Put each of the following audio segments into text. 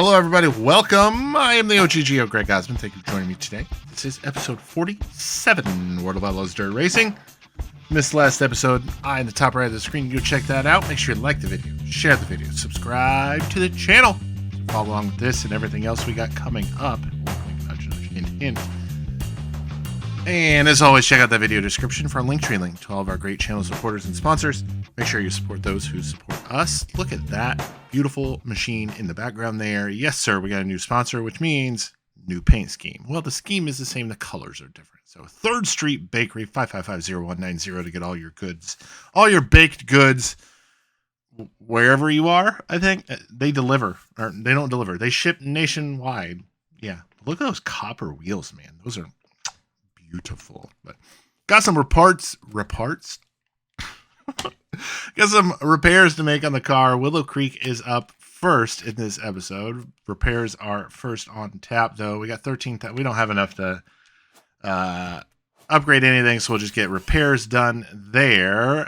Hello, everybody. Welcome. I am the OGGO, Greg Osmond. Thank you for joining me today. This is episode 47, World of Outlaws Dirt Racing. Missed last episode. In the top right of the screen. Go check that out. Make sure you like the video, share the video, subscribe to the channel. Follow along with this and everything else we got coming up. Hint, hint. And as always, check out that video description for a Linktree link to all of our great channel supporters and sponsors. Make sure you support those who support us. Look at that beautiful machine in the background there. Yes, sir, we got a new sponsor, which means new paint scheme. Well, the scheme is the same. The colors are different. So 3rd Street Bakery, 555-0190 to get all your goods, all your baked goods, wherever you are, I think. They deliver. Or they don't deliver. They ship nationwide. Yeah, look at those copper wheels, man. Those are beautiful. But got some repairs got some repairs to make on the car. Willow Creek is up first in this episode. Repairs are first on tap, though. We got 13. We don't have enough to upgrade anything, so we'll just get repairs done there.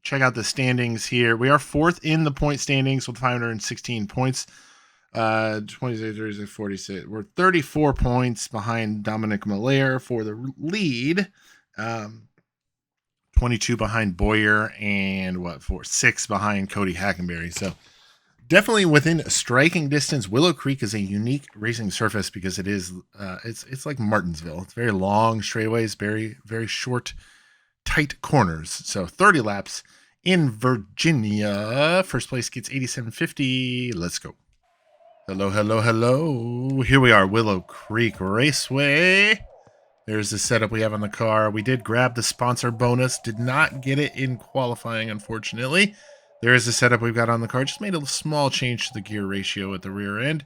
Check out the standings here. We are 4th in the point standings with 516 points. 26, 36, 46. We're 34 points behind Dominic Malaire for the lead. 22 behind Boyer and 6 behind Cody Hackenberry. So definitely within striking distance. Willow Creek is a unique racing surface because it is it's like Martinsville. It's very long straightaways, very, very short, tight corners. So 30 laps in Virginia. First place gets 87.50. Let's go. Hello, hello, hello. Here we are, Willow Creek Raceway. There's the setup we have on the car. We did grab the sponsor bonus. Did not get it in qualifying, unfortunately. There is the setup we've got on the car. Just made a small change to the gear ratio at the rear end.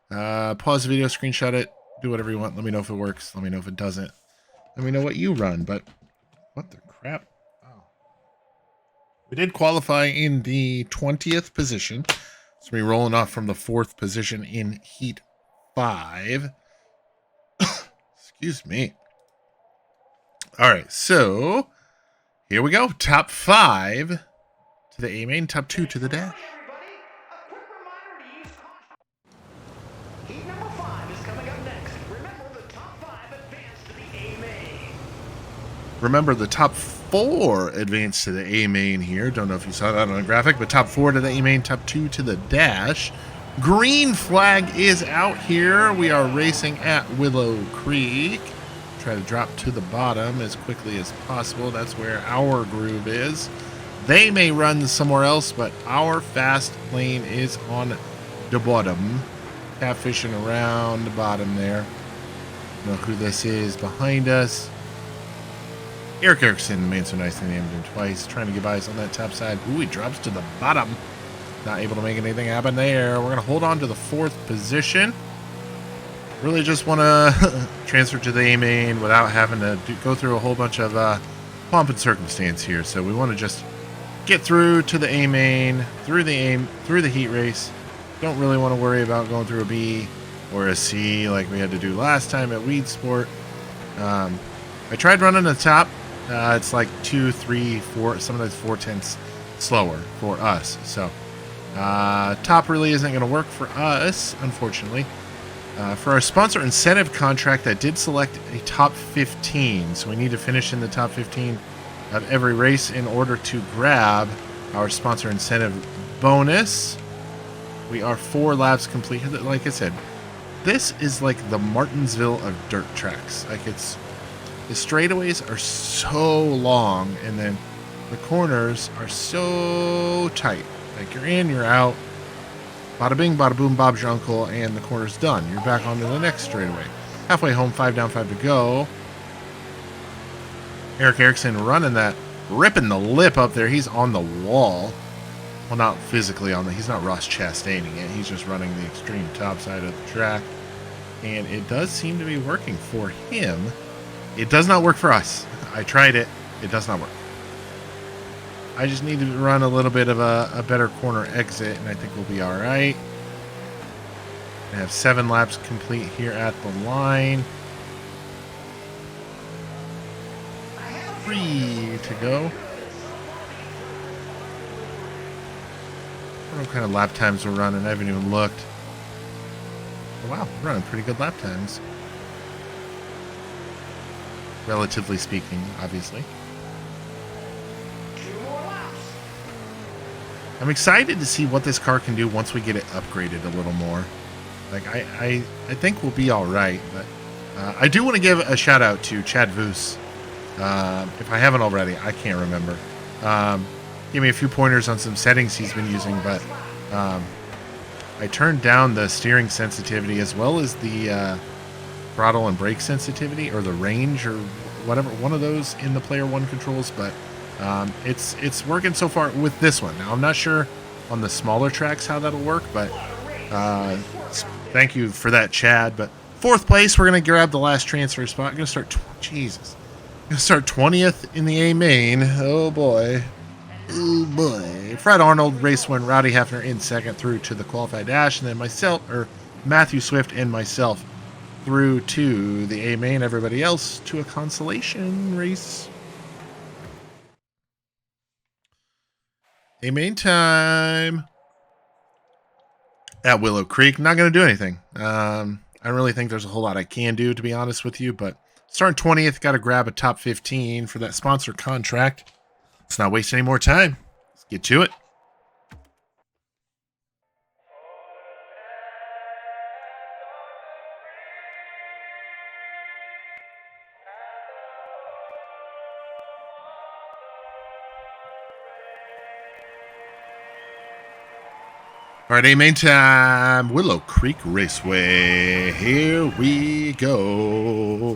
Pause the video, screenshot it. Do whatever you want. Let me know if it works. Let me know if it doesn't. Let me know what you run. But what the crap? Oh. We did qualify in the 20th position. So we're rolling off from the 4th position in Heat 5. Excuse me. All right, so here we go. Top 5 to the A main, top 2 to the dash. Heat number 5 is coming up next. Remember, the top 5 advance to the A main. Remember, the top 4 advance to the A main here. Don't know if you saw that on the graphic, but top 4 to the A main, top 2 to the dash. Green flag is out here. We are racing at Willow Creek. Try to drop to the bottom as quickly as possible. That's where our groove is. They may run somewhere else, but our fast lane is on the bottom. Catfishing around the bottom there. Don't know who this is behind us. Eric Erickson, man, so nice they named him twice. Trying to get by us on that top side. Ooh, he drops to the bottom. Not able to make anything happen there. We're going to hold on to the 4th position. Really just want to transfer to the A main without having to go through a whole bunch of pomp and circumstance here. So we want to just get through to the A main, through the heat race. Don't really want to worry about going through a B or a C like we had to do last time at Weed Sport. I tried running the top. It's like 2, 3, 4, sometimes 4/10 slower for us. So top really isn't going to work for us, unfortunately. For our sponsor incentive contract, I did select a top 15. So we need to finish in the top 15 of every race in order to grab our sponsor incentive bonus. We are 4 laps complete. Like I said, this is like the Martinsville of dirt tracks. Like the straightaways are so long, and then the corners are so tight. Like you're in, you're out. Bada bing, bada boom, Bob's your uncle, and the corner's done. You're back onto the next straightaway. Halfway home, 5 down, 5 to go. Eric Erickson running that, ripping the lip up there. He's on the wall. Well, not physically on the, he's not Ross Chastaining it. He's just running the extreme top side of the track. And it does seem to be working for him. It does not work for us. I tried it. It does not work. I just need to run a little bit of a better corner exit, and I think we'll be all right. I have 7 laps complete here at the line. 3 to go. I don't know what kind of lap times we're running. I haven't even looked. Oh, wow, we're running pretty good lap times. Relatively speaking, obviously. 2 more laps. I'm excited to see what this car can do once we get it upgraded a little more. Like, I think we'll be all right, but I do want to give a shout out to Chad Voos. If I haven't already, I can't remember. Give me a few pointers on some settings he's been using, but I turned down the steering sensitivity as well as the throttle and brake sensitivity, or the range, or whatever, one of those in the Player One controls, but it's working so far with this one. Now, I'm not sure on the smaller tracks how that'll work, but thank you for that, Chad. But 4th place, we're going to grab the last transfer spot. I'm going to start, Jesus. I'm going to start 20th in the A main. Oh, boy. Oh, boy. Fred Arnold, race win. Rowdy Hefner in 2nd through to the qualified dash. And then myself, or Matthew Swift and myself through to the A main. Everybody else to a consolation race. A main time at Willow Creek. Not going to do anything. I don't really think there's a whole lot I can do, to be honest with you, but starting 20th, got to grab a top 15 for that sponsor contract. Let's not waste any more time. Let's get to it. All right, A-main time. Willow Creek Raceway. Here we go.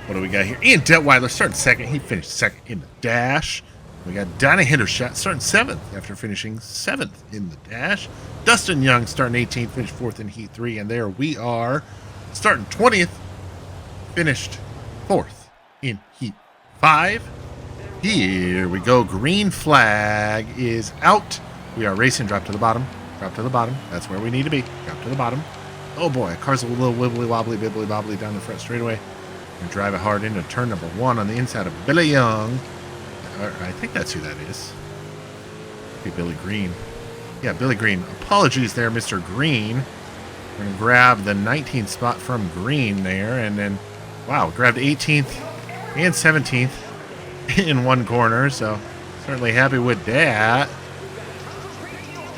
What do we got here? Ian Detweiler starting 2nd. He finished 2nd in the dash. We got Dinah Hendershot starting 7th after finishing 7th in the dash. Dustin Young starting 18th, finished 4th in Heat 3. And there we are, starting 20th, finished 4th in Heat 5. Here we go. Green flag is out. We are racing. Drop to the bottom. Drop to the bottom. That's where we need to be. Drop to the bottom. Oh boy, car's a little wibbly wobbly, bibbly bobbly down the front straightaway. And drive it hard into turn number 1 on the inside of Billy Young. I think that's who that is. Be Billy Green. Yeah, Billy Green. Apologies there, Mr. Green. We're going to grab the 19th spot from Green there. And then, wow, grabbed 18th and 17th in one corner. So, certainly happy with that.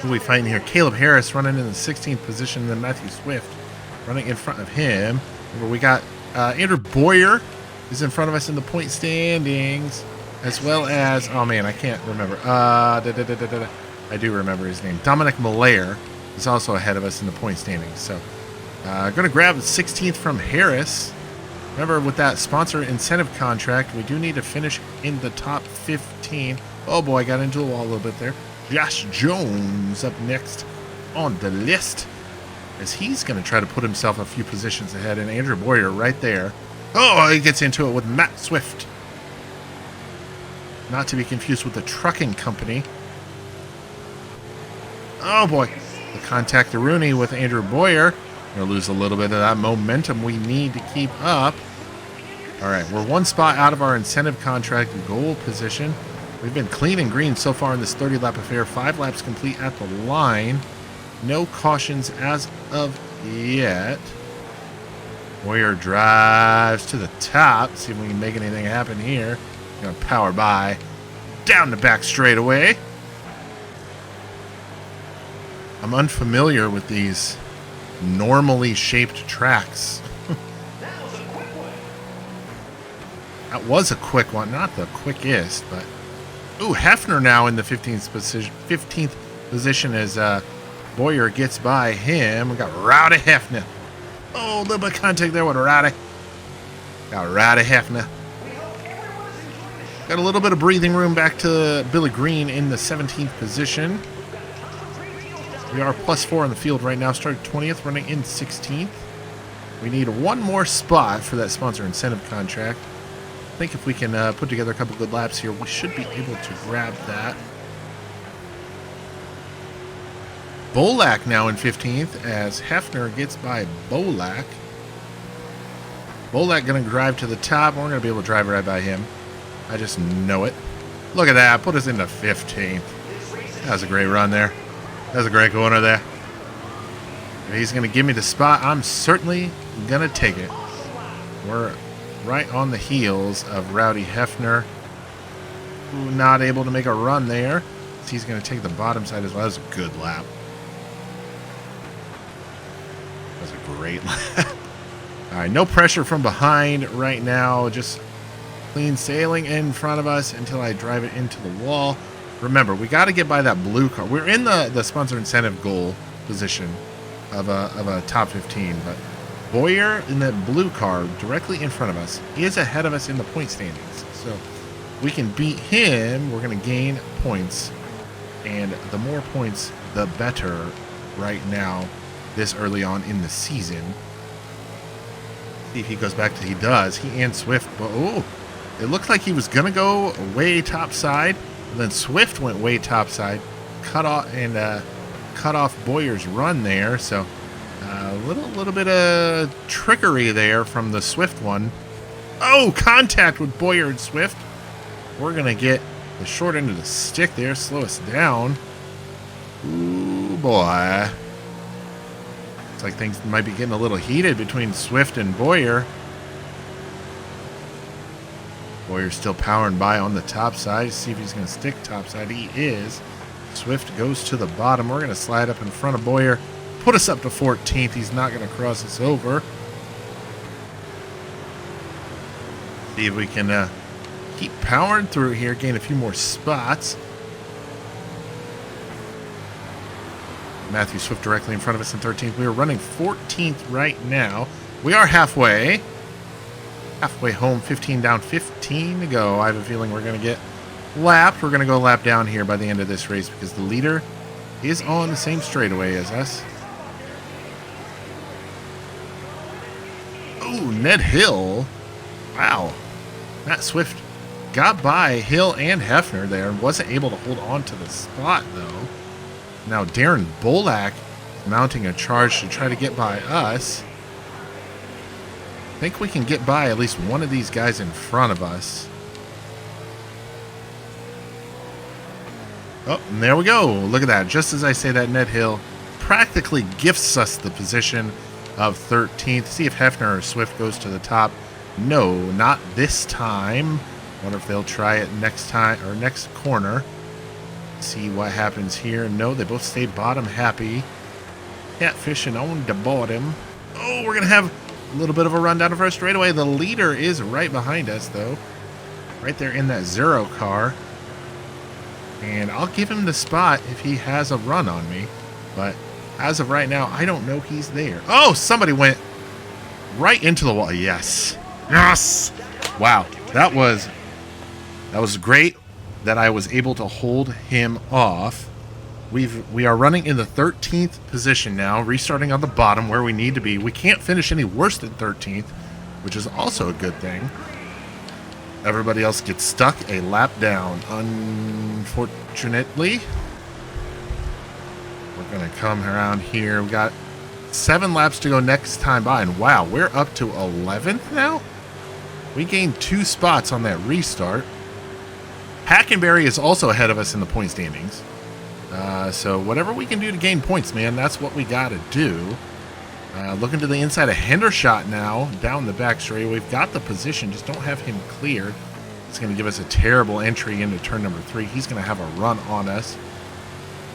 Who are we fighting here? Caleb Harris running in the 16th position, then Matthew Swift running in front of him. We got Andrew Boyer is in front of us in the point standings, as well as, oh man, I can't remember. I do remember his name. Dominic Malaire is also ahead of us in the point standings. So, going to grab the 16th from Harris. Remember, with that sponsor incentive contract, we do need to finish in the top 15. Oh boy, I got into the wall a little bit there. Josh Jones up next on the list, as he's going to try to put himself a few positions ahead. And Andrew Boyer right there. Oh, he gets into it with Matt Swift. Not to be confused with the trucking company. Oh boy. The contact to Rooney with Andrew Boyer. Going to lose a little bit of that momentum we need to keep up. All right, we're 1 spot out of our incentive contract goal position. We've been clean and green so far in this 30-lap affair. 5 laps complete at the line. No cautions as of yet. Boyer drives to the top. See if we can make anything happen here. Gonna power by down the back straightaway. I'm unfamiliar with these normally shaped tracks. That was a quick one. Not the quickest, but... Ooh, Hefner now in the 15th position as Boyer gets by him. We got Rowdy Hefner. Oh, a little bit of contact there with Rowdy. Got Rowdy Hefner. Got a little bit of breathing room back to Billy Green in the 17th position. We are +4 in the field right now. Started 20th, running in 16th. We need 1 more spot for that sponsor incentive contract. I think if we can put together a couple good laps here, we should be able to grab that. Bolak now in 15th as Hefner gets by Bolak. Bolak going to drive to the top. We're going to be able to drive right by him. I just know it. Look at that. Put us into 15th. That was a great run there. That was a great corner there. If he's going to give me the spot, I'm certainly going to take it. We're right on the heels of Rowdy Hefner, who not able to make a run there. He's going to take the bottom side as well. That was a good lap. That was a great lap. All right, no pressure from behind right now. Just clean sailing in front of us until I drive it into the wall. Remember, we got to get by that blue car. We're in the sponsor incentive goal position of a top 15, but Boyer in that blue car directly in front of us is ahead of us in the point standings. So we can beat him. We're going to gain points, and the more points, the better right now this early on in the season. See if he goes back to, he does. He and Swift, but oh, it looked like he was going to go way top side. And then Swift went way topside, cut off Boyer's run there. So a little bit of trickery there from the Swift one. Oh, contact with Boyer and Swift. We're gonna get the short end of the stick there, slow us down. Ooh boy, looks like things might be getting a little heated between Swift and Boyer. Boyer's still powering by on the top side. See if he's going to stick top side. He is. Swift goes to the bottom. We're going to slide up in front of Boyer. Put us up to 14th. He's not going to cross us over. See if we can keep powering through here. Gain a few more spots. Matthew Swift directly in front of us in 13th. We are running 14th right now. We are halfway. Halfway home, 15 down, 15 to go. I have a feeling we're going to get lapped. We're going to go lap down here by the end of this race because the leader is on the same straightaway as us. Oh, Ned Hill. Wow. Matt Swift got by Hill and Hefner there and wasn't able to hold on to the spot, though. Now Darren Bolak mounting a charge to try to get by us. I think we can get by at least one of these guys in front of us. Oh, and there we go. Look at that. Just as I say that, Ned Hill practically gifts us the position of 13th. See if Hefner or Swift goes to the top. No, not this time. Wonder if they'll try it next time or next corner. See what happens here. No, they both stay bottom happy. Catfishing on the bottom. Oh, we're going to have a little bit of a run down the first straightaway. The leader is right behind us, though. Right there in that zero car. And I'll give him the spot if he has a run on me. But as of right now, I don't know he's there. Oh, somebody went right into the wall. Yes. Yes. Wow. That was great that I was able to hold him off. We are running in the 13th position now, restarting on the bottom where we need to be. We can't finish any worse than 13th, which is also a good thing. Everybody else gets stuck a lap down, unfortunately. We're going to come around here. We got 7 laps to go next time by, and wow, we're up to 11th now? We gained 2 spots on that restart. Hackenberry is also ahead of us in the point standings. So whatever we can do to gain points, man, that's what we got to do. Looking to the inside of Hendershot now, down the back straight. We've got the position, just don't have him cleared. It's going to give us a terrible entry into turn number 3. He's going to have a run on us.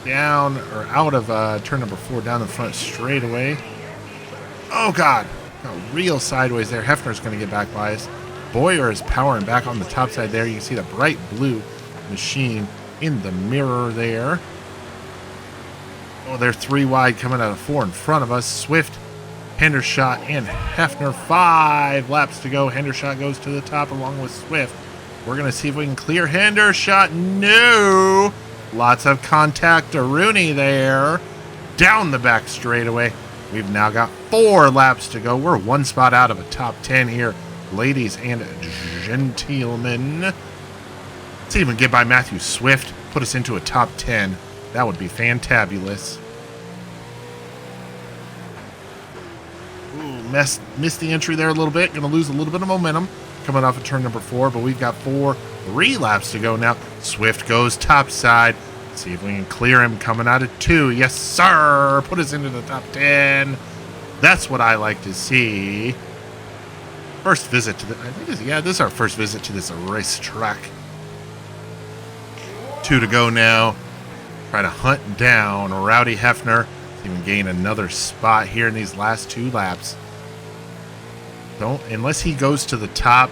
Down, or out of turn number 4, down the front straightaway. Oh, God. Got real sideways there. Hefner's going to get back by us. Boyer is powering back on the top side there. You can see the bright blue machine in the mirror there. Oh, they're 3 wide coming out of 4 in front of us. Swift, Hendershot, and Hefner. 5 laps to go. Hendershot goes to the top along with Swift. We're going to see if we can clear Hendershot. No! Lots of contact to Rooney there. Down the back straightaway. We've now got 4 laps to go. We're 1 spot out of a top 10 here, ladies and gentlemen. Let's see if we can get by Matthew Swift. Put us into a top 10. That would be fantabulous. Ooh, missed the entry there a little bit. Going to lose a little bit of momentum coming off of turn number 4, but we've got 3 laps to go now. Swift goes top side. See if we can clear him coming out of 2. Yes, sir. Put us into the top 10. That's what I like to see. First visit to the... I think this is our first visit to this racetrack. 2 to go now. Try to hunt down Rowdy Hefner. Even gain another spot here in these last 2 laps. Unless he goes to the top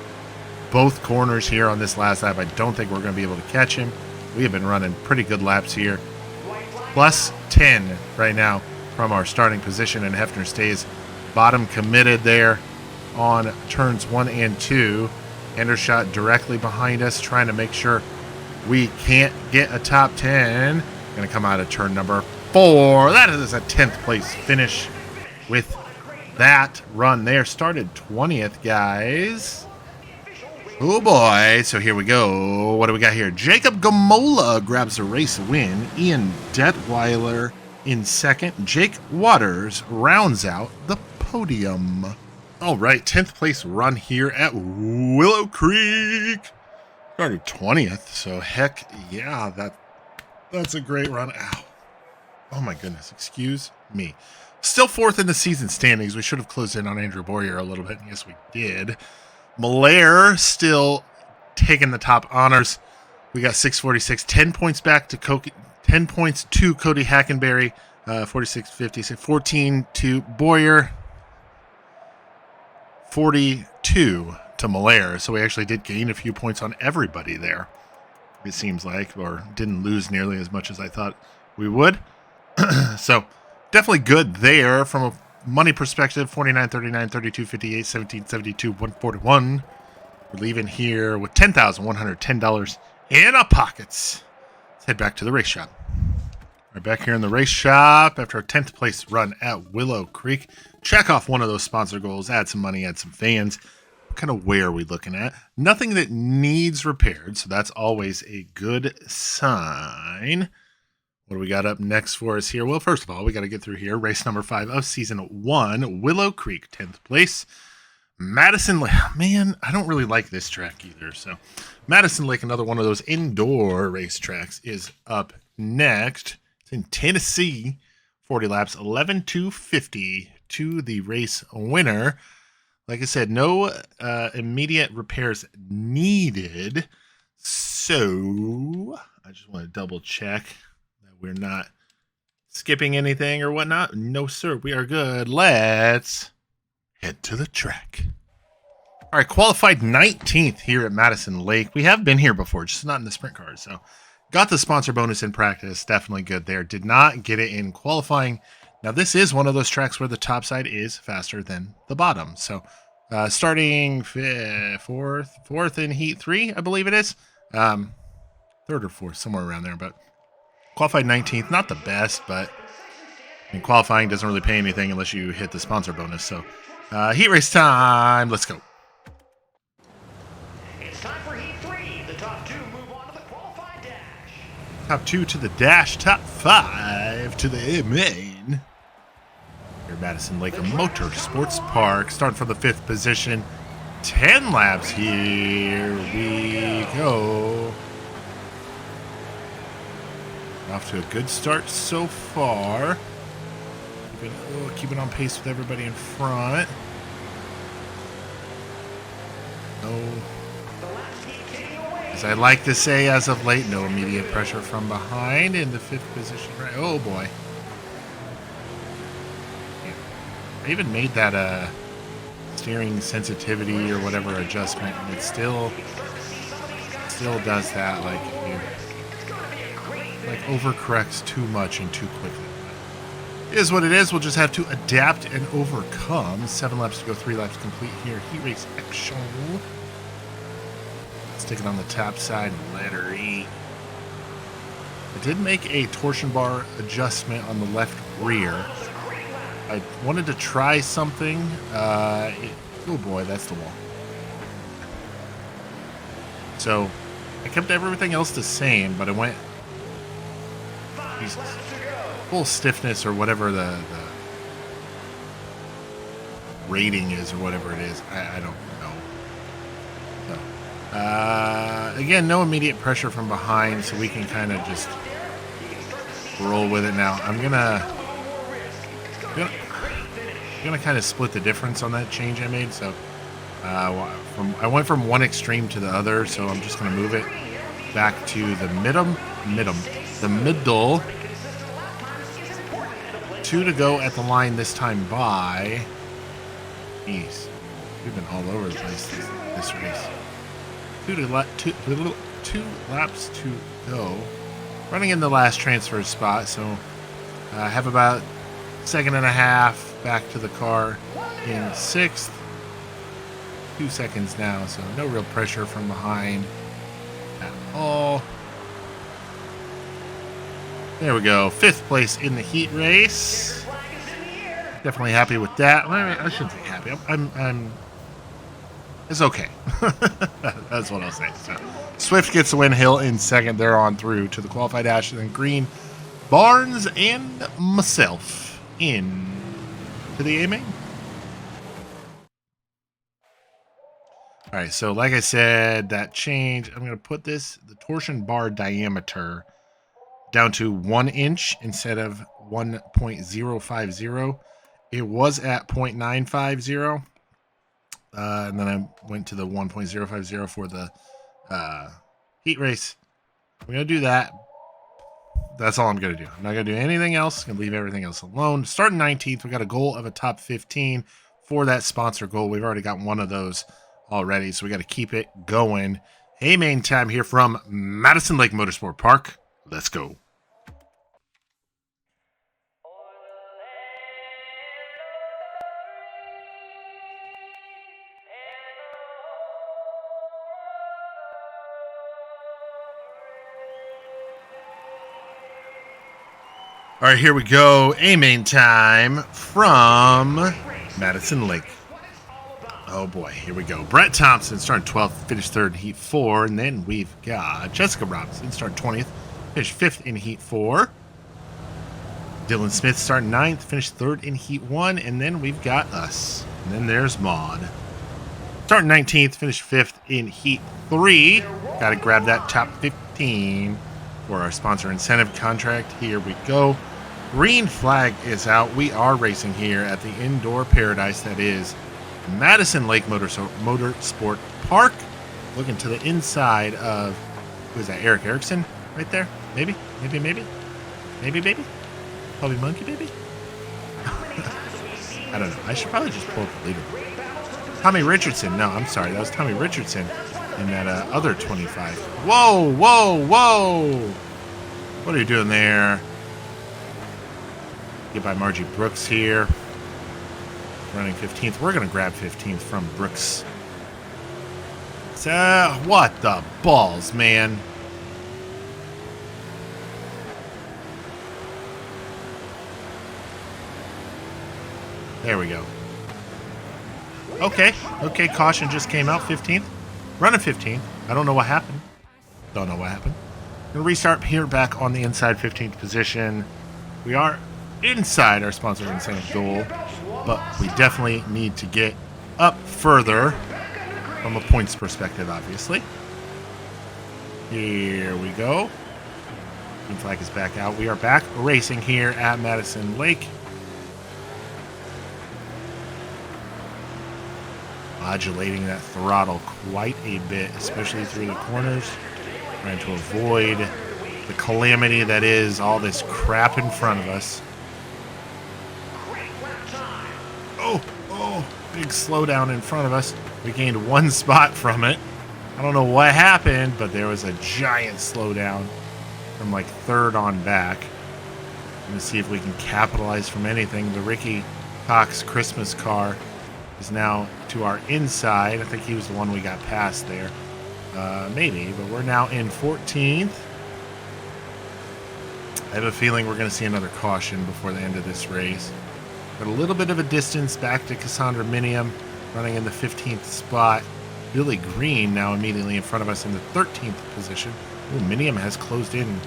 both corners here on this last lap, I don't think we're going to be able to catch him. We have been running pretty good laps here. Plus 10 right now from our starting position, and Hefner stays bottom committed there on turns 1 and 2. Hendershot directly behind us, trying to make sure we can't get a top 10. Going to come out of turn number 4. That is a 10th place finish with that run there. Started 20th, guys. Oh boy, so here we go. What do we got here? Jacob Gamola grabs the race win. Ian Detweiler in second. Jake Waters rounds out the podium. All right, 10th place run here at Willow Creek. Started 20th, so heck yeah, that's a great run. Ow. Oh my goodness, excuse me. Still 4th in the season standings. We should have closed in on Andrew Boyer a little bit. Yes, we did. Malaire still taking the top honors. We got 646, 10 points back to 10 points to Cody Hackenberry, 46-50, 14 to Boyer, 42 to Malaire. So we actually did gain a few points on everybody there, it seems like, or didn't lose nearly as much as I thought we would. So definitely good there from a money perspective. 49, 39, 32, 58, 17, 72, 141. We're leaving here with $10,110 in our pockets. Let's head back to the race shop. We're back here in the race shop after a 10th place run at Willow Creek. Check off one of those sponsor goals. Add some money, add some fans. What kind of wear are we looking at? Nothing that needs repaired, so that's always a good sign. What do we got up next for us here? Well, first of all, we got to get through here. Race number 5 of season 1, Willow Creek, 10th place. Madison Lake. Man, I don't really like this track either. So Madison Lake, another one of those indoor race tracks, is up next. It's in Tennessee. 40 laps, 11,250 to the race winner. Like I said, no immediate repairs needed. So I just want to double check we're not skipping anything or whatnot. No, sir. We are good. Let's head to the track. All right, qualified 19th here at Madison Lake. We have been here before, just not in the sprint cars. So got the sponsor bonus in practice. Definitely good there. Did not get it in qualifying. Now, this is one of those tracks where the top side is faster than the bottom. So starting fourth in heat 3, I believe it is. 3rd or 4th, somewhere around there. But qualified 19th, not the best, but qualifying doesn't really pay anything unless you hit the sponsor bonus. So, heat race time. Let's go. It's time for Heat 3. The top 2 move on to the qualified dash. Top 2 to the dash, top 5 to the main. Here, Madison Lake Motorsports Park. Starting from the 5th position. 10 laps. Here we go. Off to a good start so far. Keeping on pace with everybody in front. No. As I like to say as of late, no immediate pressure from behind in the 5th position. Right? Oh boy. I even made that steering sensitivity or whatever adjustment, and it still does that, like overcorrects too much and too quickly. It is what it is. We'll just have to adapt and overcome. 7 laps to go, 3 laps complete here. Heat race action. Stick it on the top side, letter E. I did make a torsion bar adjustment on the left rear. I wanted to try something. Oh boy, that's the wall. So I kept everything else the same, but I went full stiffness or whatever the rating is or whatever it is. I don't know. So, again, no immediate pressure from behind, so we can kind of just roll with it now. I'm gonna kind of split the difference on that change I made. So I went from one extreme to the other, so I'm just gonna move it back to the middle. 2 to go at the line this time by. Jeez, we've been all over the place this race. 2 laps to go. Running in the last transfer spot, so I have about 1.5 back to the car in 6th. 2 seconds now, so no real pressure from behind at all. There we go. 5th place in the heat race. Definitely happy with that. I shouldn't say happy. I'm it's okay. That's what I'll say. So, Swift gets the win. Hill in 2nd. They're on through to the qualified dash. And then Green, Barnes, and myself in to the A main. All right. So, like I said, that change. I'm going to put the torsion bar diameter down to 1 inch instead of 1.050. It was at 0.950. And then I went to the 1.050 for the heat race. I'm going to do that. That's all I'm going to do. I'm not going to do anything else. I'm going to leave everything else alone. Starting 19th, we got a goal of a top 15 for that sponsor goal. We've already got one of those already, so we got to keep it going. Hey, main time here from Madison Lake Motorsport Park. Let's go. All right, here we go. A main time from Madison Lake. Oh boy, here we go. Brett Thompson starting 12th, finished 3rd in Heat 4. And then we've got Jessica Robinson starting 20th, finished 5th in Heat 4. Dylan Smith starting 9th, finished 3rd in Heat 1. And then we've got us. And then there's Maud. Starting 19th, finished 5th in Heat 3. Got to grab that top 15 for our sponsor incentive contract. Here we go. Green flag is out. We are racing here at the indoor paradise that is Madison Lake Motorsport Park. Looking to the inside of, who is that, Eric Erickson right there? Maybe? Maybe? Probably Monkey Baby? I don't know. I should probably just pull up the leader. Tommy Richardson. No, I'm sorry. That was Tommy Richardson in that other 25. Whoa! What are you doing there? Get by Margie Brooks here. Running 15th. We're going to grab 15th from Brooks. What the balls, man? There we go. Okay, caution just came out. 15th. Running 15th. I don't know what happened. Going to restart here back on the inside 15th position. We are inside our sponsor's incentive goal, but we definitely need to get up further from a points perspective, obviously. Here we go. Green flag is back out. We are back racing here at Madison Lake. Modulating that throttle quite a bit, especially through the corners. Trying to avoid the calamity that is all this crap in front of us. Oh, big slowdown in front of us. We gained 1 spot from it. I don't know what happened, but there was a giant slowdown from like 3rd on back. I'm going to see if we can capitalize from anything. The Ricky Cox Christmas car is now to our inside. I think he was the one we got past there. Maybe, but we're now in 14th. I have a feeling we're going to see another caution before the end of this race. Got a little bit of a distance back to Cassandra Minium, running in the 15th spot. Billy Green now immediately in front of us in the 13th position. Ooh, Minium has closed in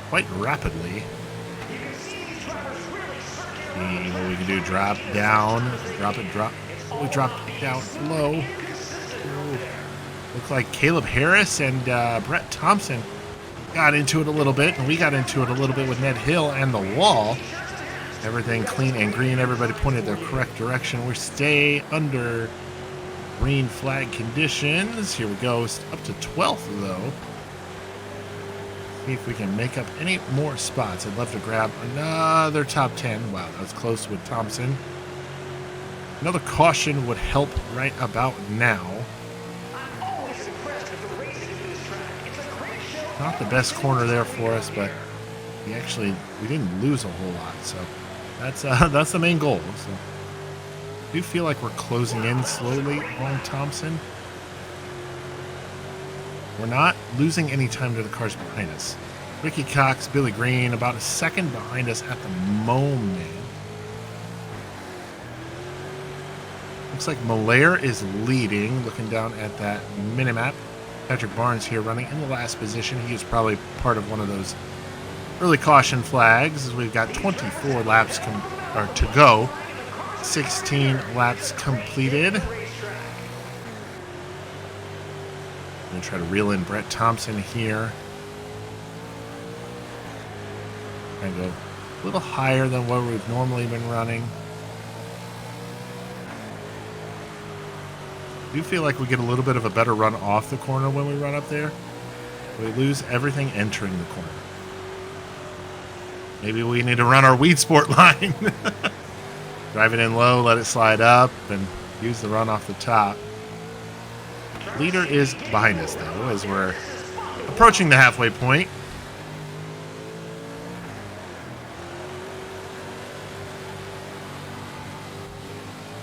quite rapidly. See what we can do. Drop down. Drop. Oh, we dropped down low. Ooh. Looks like Caleb Harris and Brett Thompson got into it a little bit, and we got into it a little bit with Ned Hill and the wall. Everything clean and green. Everybody pointed their correct direction. We stay under green flag conditions. Here we go. Up to 12th, though. See if we can make up any more spots. I'd love to grab another top 10. Wow, that was close with Thompson. Another caution would help right about now. Not the best corner there for us, but we didn't lose a whole lot. So that's the main goal. So I do feel like we're closing in slowly on Thompson. We're not losing any time to the cars behind us. Ricky Cox, Billy Green, about a second behind us at the moment. Looks like Malaire is leading, looking down at that minimap. Patrick Barnes here running in the last position. He is probably part of one of those early caution flags, as we've got 24 laps to go. 16 laps completed. I'm going to try to reel in Brett Thompson here. Trying to go a little higher than what we've normally been running. I do feel like we get a little bit of a better run off the corner when we run up there. We lose everything entering the corner. Maybe we need to run our Weed Sport line. Drive it in low, let it slide up, and use the run off the top. Leader is behind us, though, as we're approaching the halfway point.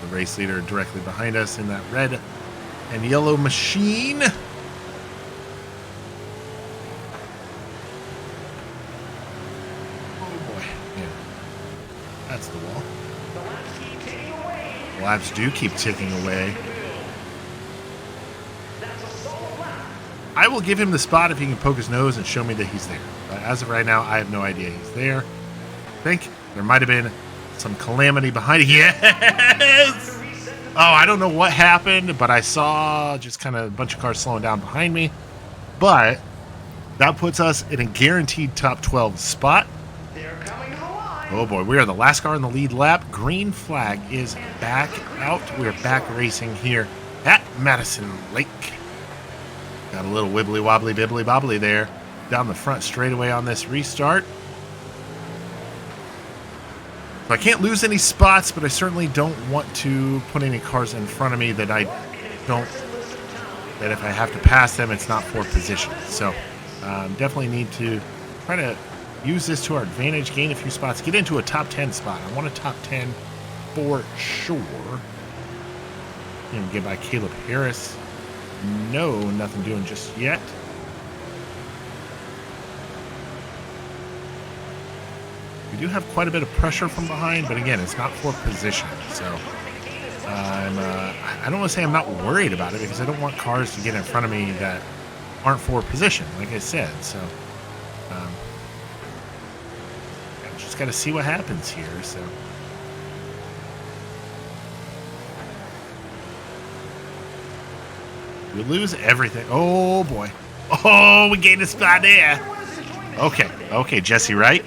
The race leader directly behind us in that red and yellow machine. Oh boy, yeah. That's the wall. Laps do keep ticking away. I will give him the spot if he can poke his nose and show me that he's there. But as of right now, I have no idea he's there. I think there might have been some calamity behind it. Yes! Oh, I don't know what happened, but I saw just kind of a bunch of cars slowing down behind me. But that puts us in a guaranteed top 12 spot. Oh boy, we are the last car in the lead lap. Green flag is back out. We're back racing here at Madison Lake. Got a little wibbly wobbly bibbly bobbly there down the front straightaway on this restart. So I can't lose any spots, but I certainly don't want to put any cars in front of me that if I have to pass them, it's not for position. So definitely need to try to use this to our advantage, gain a few spots, get into a top 10 spot. I want a top 10 for sure. And get by Caleb Harris. No, nothing doing just yet. We do have quite a bit of pressure from behind, but again, it's not for position. So I don't want to say I'm not worried about it, because I don't want cars to get in front of me that aren't for position, like I said. So just got to see what happens here. So we lose everything. Oh boy. Oh, we gained a spot there. Okay, Jesse Wright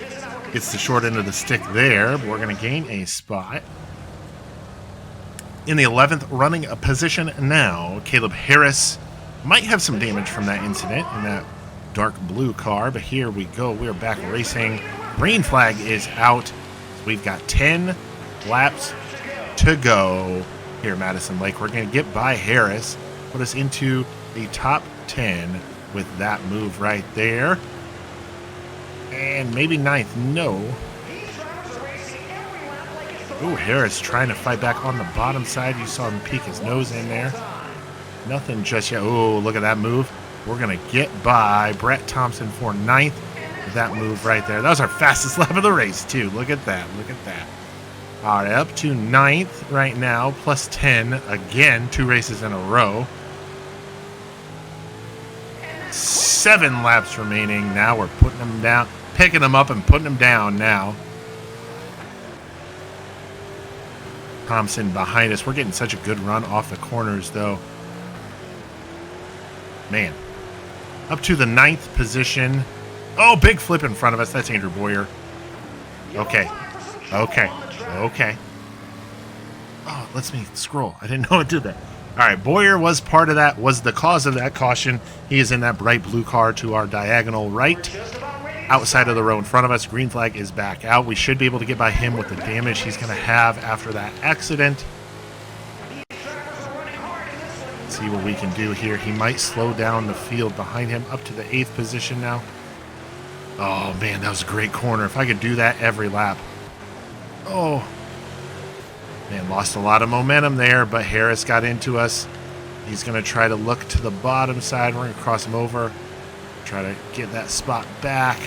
gets the short end of the stick there, but we're going to gain a spot. In the 11th running a position now, Caleb Harris might have some damage from that incident in that dark blue car, but here we go. We're back racing. Green flag is out. We've got 10 laps to go here at Madison Lake. We're going to get by Harris, put us into the top 10 with that move right there. And maybe 9th, no. Ooh, Harris trying to fight back on the bottom side. You saw him peek his nose in there. Nothing just yet. Oh, look at that move. We're going to get by Brett Thompson for 9th with that move right there. That was our fastest lap of the race, too. Look at that. Look at that. All right, up to 9th right now, plus 10. Again, 2 races in a row. 7 laps remaining. Now we're putting them down, picking them up and putting them down now. Thompson behind us. We're getting such a good run off the corners, though. Man. Up to the 9th position. Oh, big flip in front of us. That's Andrew Boyer. Okay. Okay. Okay. Oh, it lets me scroll. I didn't know it did that. All right, Boyer was part of that, was the cause of that caution. He is in that bright blue car to our diagonal right. Outside of the row in front of us, green flag is back out. We should be able to get by him with the damage he's going to have after that accident. Let's see what we can do here. He might slow down the field behind him up to the 8th position now. Oh, man, that was a great corner. If I could do that every lap. Oh. Man, lost a lot of momentum there, but Harris got into us. He's going to try to look to the bottom side. We're going to cross him over. Try to get that spot back.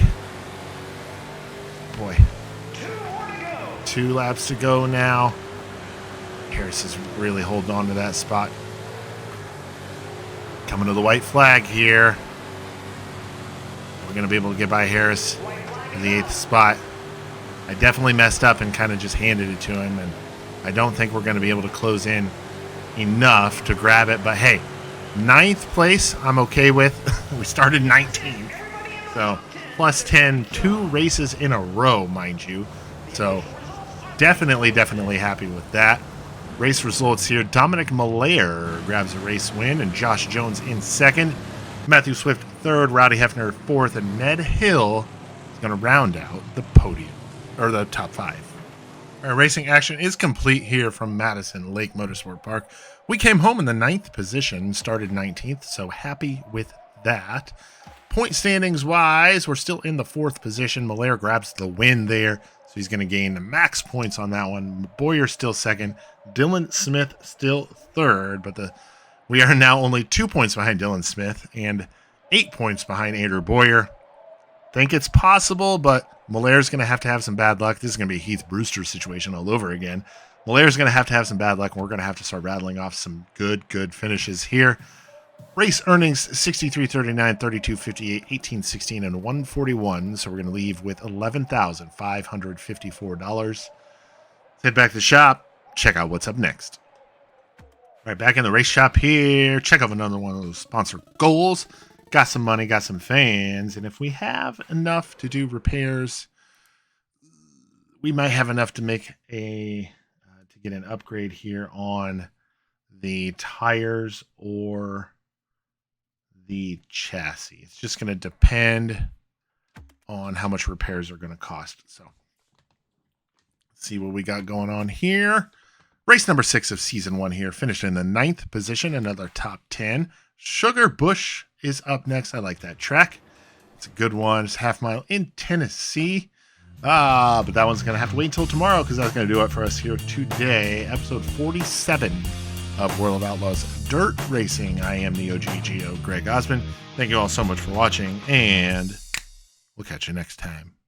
Boy. 2 laps to go now. Harris is really holding on to that spot. Coming to the white flag here. We're going to be able to get by Harris in the 8th spot. I definitely messed up and kind of just handed it to him, and I don't think we're going to be able to close in enough to grab it. But hey, 9th place I'm okay with. We started 19th. So plus 10, 2 races in a row, mind you. So definitely happy with that. Race results here. Dominic Malaire grabs a race win, and Josh Jones in 2nd. Matthew Swift 3rd, Rowdy Hefner 4th, and Ned Hill is going to round out the podium, or the top 5. Our racing action is complete here from Madison Lake Motorsport Park. We came home in the 9th position, started 19th, so happy with that. Point standings wise, we're still in the 4th position. Malaire grabs the win there, so he's going to gain the max points on that one. Boyer still 2nd. Dylan Smith still 3rd, but we are now only 2 points behind Dylan Smith and 8 points behind Andrew Boyer. Think it's possible, but Malaire's going to have some bad luck. This is going to be a Heath Brewster situation all over again. Malaire's going to have some bad luck, and we're going to have to start rattling off some good finishes here. Race earnings 63.39, 32.58, 18.16, and 141. So we're going to leave with $11,554. Let's head back to the shop, check out what's up next. All right, back in the race shop here. Check out another one of those sponsor goals. Got some money, got some fans, and if we have enough to do repairs, we might have enough to make to get an upgrade here on the tires or the chassis. It's just going to depend on how much repairs are going to cost. So let's see what we got going on here. Race number 6 of season 1 here, finished in the 9th position, another top 10. Sugar Bush is up next. I like that track. It's a good one. It's half mile in Tennessee. But that one's going to have to wait until tomorrow because that's going to do it for us here today. Episode 47 of World of Outlaws Dirt Racing. I am the OGGO, Greg Osmond. Thank you all so much for watching, and we'll catch you next time.